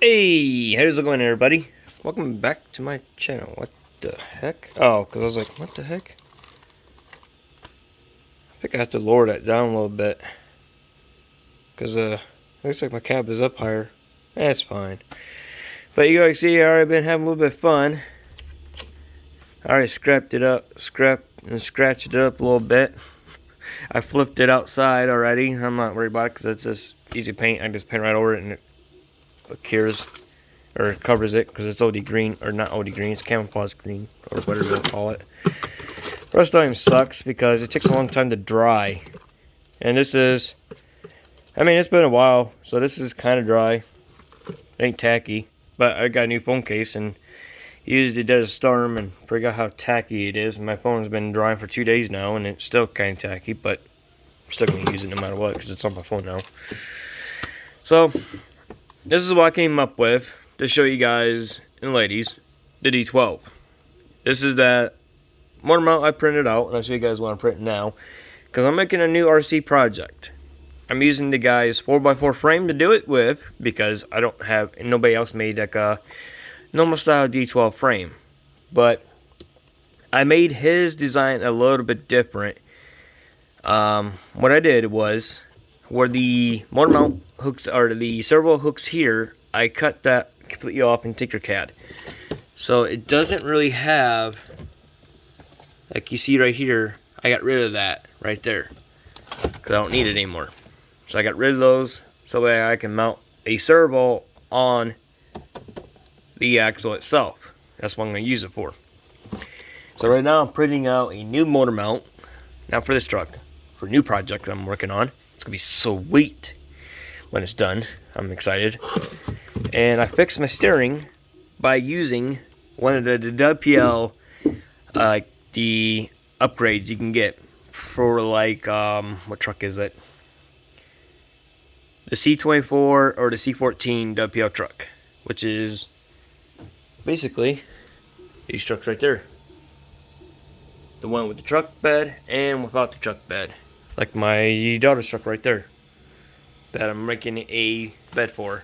Hey, how's it going, everybody? Welcome back to my channel. What the heck? Oh, because I was like, what the heck? I think I have to lower that down a little bit. Because, looks like my cab is up higher. That's fine. But you guys see, I already been having a little bit of fun. I already scratched it up a little bit. I flipped it outside already. I'm not worried about it because it's just easy paint. I just paint right over it and it cures. Or covers it because it's OD green, or not OD green, it's camouflage green, or whatever they'll call it. Rust time sucks because it takes a long time to dry. And this is, I mean, it's been a while, so this is kind of dry. It ain't tacky, but I got a new phone case and used it as a storm and forgot how tacky it is. And my phone's been drying for 2 days now, and it's still kind of tacky, but I'm still going to use it no matter what because it's on my phone now. So, this is what I came up with to show you guys and ladies the D12. This is that motor mount I printed out, and I'll show you guys what I'm printing now because I'm making a new RC project. I'm using the guy's 4x4 frame to do it with because I don't have, and nobody else made like a normal style D12 frame. But I made his design a little bit different. What I did was, where the motor mount hooks, or the servo hooks here, I cut that completely off in Tinkercad. So it doesn't really have, like you see right here, I got rid of that right there because I don't need it anymore. So I got rid of those so that I can mount a servo on the axle itself. That's what I'm going to use it for. So right now I'm printing out a new motor mount, not for this truck, for a new project that I'm working on. It's going to be sweet when it's done. I'm excited. And I fixed my steering by using one of the WPL, the upgrades you can get for like, what truck is it? The C24 or the C14 WPL truck, which is basically these trucks right there. The one with the truck bed and without the truck bed. Like my daughter's truck right there that I'm making a bed for.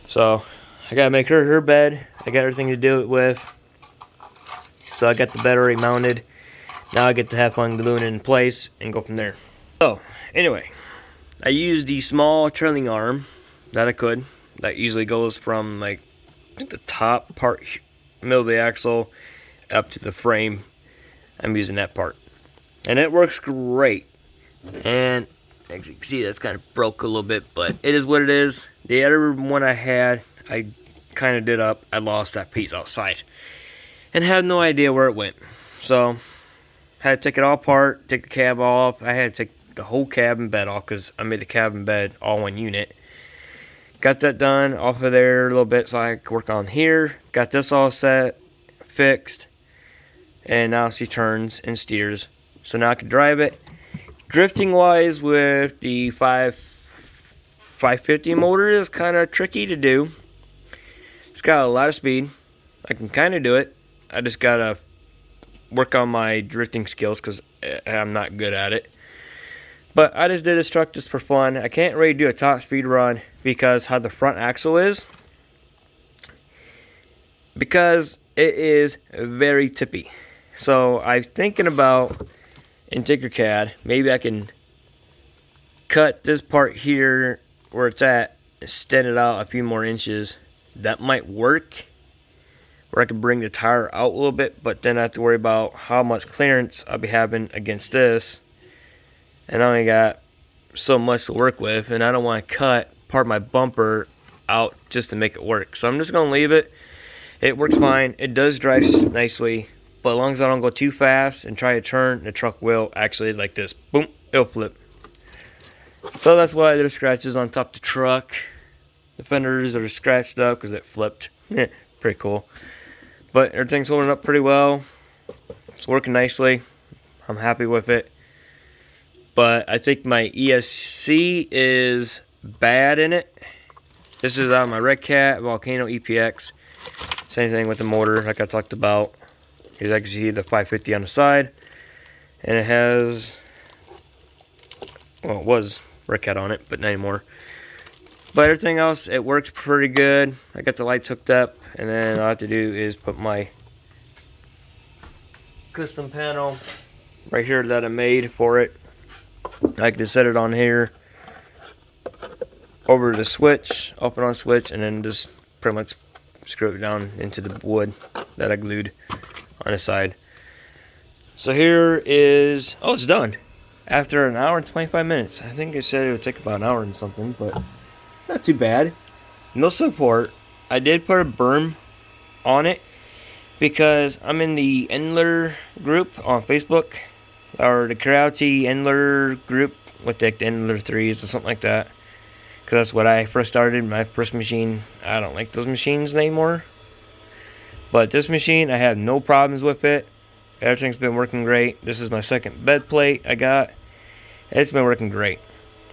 So I gotta make her bed. I got everything to do it with. So I got the bed already mounted. Now I get to have fun gluing it in place and go from there. So anyway, I used the small trailing arm that I could. That usually goes from like the top part, middle of the axle, up to the frame. I'm using that part. And it works great. And as you can see, that's kind of broke a little bit, but it is what it is. The other one I had, I kind of did up. I lost that piece outside and had no idea where it went. So, had to take it all apart, take the cab off. I had to take the whole cab and bed off because I made the cab and bed all one unit. Got that done off of there a little bit so I could work on here. Got this all set, fixed, and now she turns and steers. So now I can drive it. Drifting wise with the 550 motor is kind of tricky to do. It's got a lot of speed. I can kind of do it. I just gotta work on my drifting skills because I'm not good at it. But I just did this truck just for fun. I can't really do a top speed run because how the front axle is. Because it is very tippy. So I'm thinking about, in Tinkercad, maybe I can cut this part here where it's at, extend it out a few more inches. That might work. Where I can bring the tire out a little bit, but then I have to worry about how much clearance I'll be having against this. And I only got so much to work with, and I don't want to cut part of my bumper out just to make it work. So I'm just going to leave it. It works fine. It does drive nicely. But as long as I don't go too fast and try to turn, the truck will actually, like this, boom, it'll flip. So that's why there's scratches on top of the truck. The fenders are scratched up because it flipped. Pretty cool. But everything's holding up pretty well. It's working nicely. I'm happy with it. But I think my ESC is bad in it. This is on my Red Cat Volcano EPX. Same thing with the motor, like I talked about. As I can see, the 550 on the side, and it has, well, it was Red Cat on it, but not anymore. But everything else, it works pretty good. I got the lights hooked up, and then all I have to do is put my custom panel right here that I made for it. I can just set it on here, over the switch, open on switch, and then just pretty much screw it down into the wood that I glued on the side. So here is, oh, it's done after an hour and 25 minutes. I think it said it would take about an hour and something, but not too bad. No support. I did put a berm on it because I'm in the Endler group on Facebook, or the Karate Endler group with the Endler 3s or something like that. Because that's what I first started. My first machine, I don't like those machines anymore. But this machine, I have no problems with it. Everything's been working great. This is my second bed plate I got. It's been working great.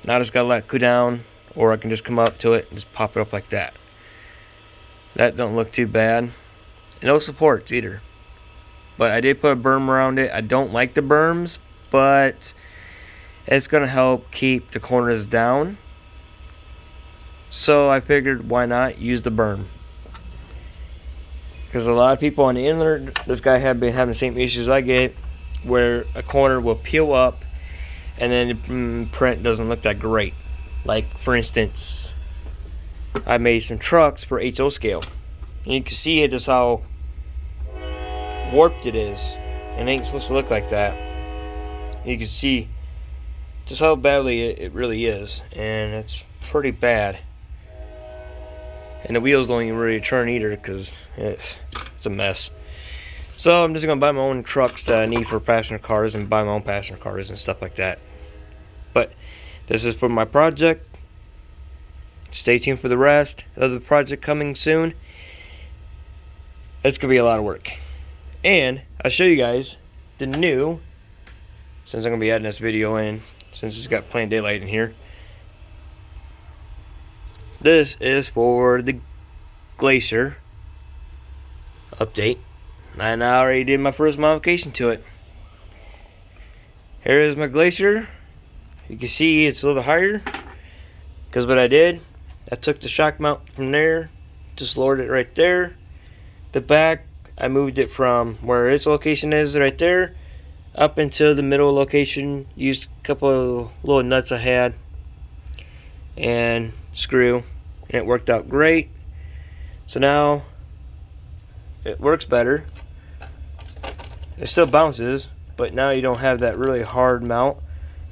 Now I just gotta let it cool down, or I can just come up to it and just pop it up like that. That don't look too bad. No supports either. But I did put a berm around it. I don't like the berms, but it's gonna help keep the corners down. So I figured, why not use the berm? Because a lot of people on the inlet, this guy have been having the same issues I get, where a corner will peel up and then the print doesn't look that great. Like, for instance, I made some trucks for HO scale, and you can see it just how warped it is, and it ain't supposed to look like that. You can see just how badly it really is, and it's pretty bad. And the wheels don't even really turn either, because it's a mess. So I'm just going to buy my own trucks that I need for passenger cars, and buy my own passenger cars and stuff like that. But this is for my project. Stay tuned for the rest of the project coming soon. It's going to be a lot of work. And I'll show you guys the new, since I'm going to be adding this video in, since it's got plain daylight in here. This is for the Glacier update, and I already did my first modification to it. Here is my Glacier. You can see it's a little bit higher, because what I did, I took the shock mount from there, just lowered it right there. The back, I moved it from where its location is right there up into the middle location. Used a couple of little nuts I had and screw, and it worked out great. So now it works better. It still bounces, but now you don't have that really hard mount,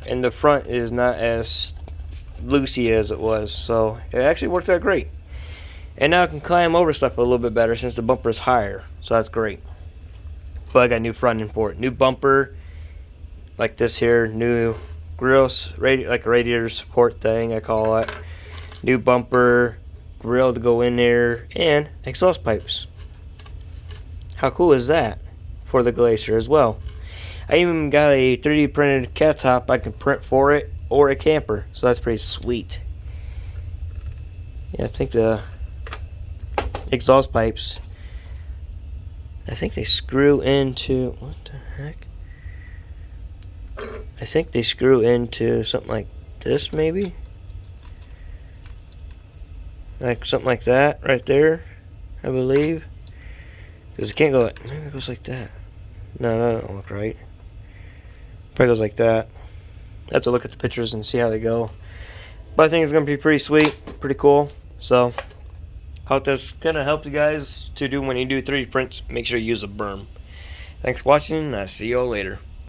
and the front is not as loosey as it was. So it actually worked out great. And now I can climb over stuff a little bit better since the bumper is higher, so that's great. But I got new front end for it, new bumper like this here, new grills, like a radiator support thing I call it, new bumper, grill to go in there, and exhaust pipes. How cool is that for the Glacier as well? I even got a 3D printed cat top I can print for it, or a camper, so that's pretty sweet. Yeah, I think the exhaust pipes, I think they screw into, what the heck? I think they screw into something like this, maybe? Like something like that right there, I believe. Because it can't go like, maybe it goes like that. No, that don't look right. Probably goes like that. I have to look at the pictures and see how they go. But I think it's going to be pretty sweet, pretty cool. So, hope that's going to help you guys to do when you do 3D prints. Make sure you use a berm. Thanks for watching, and I'll see you all later.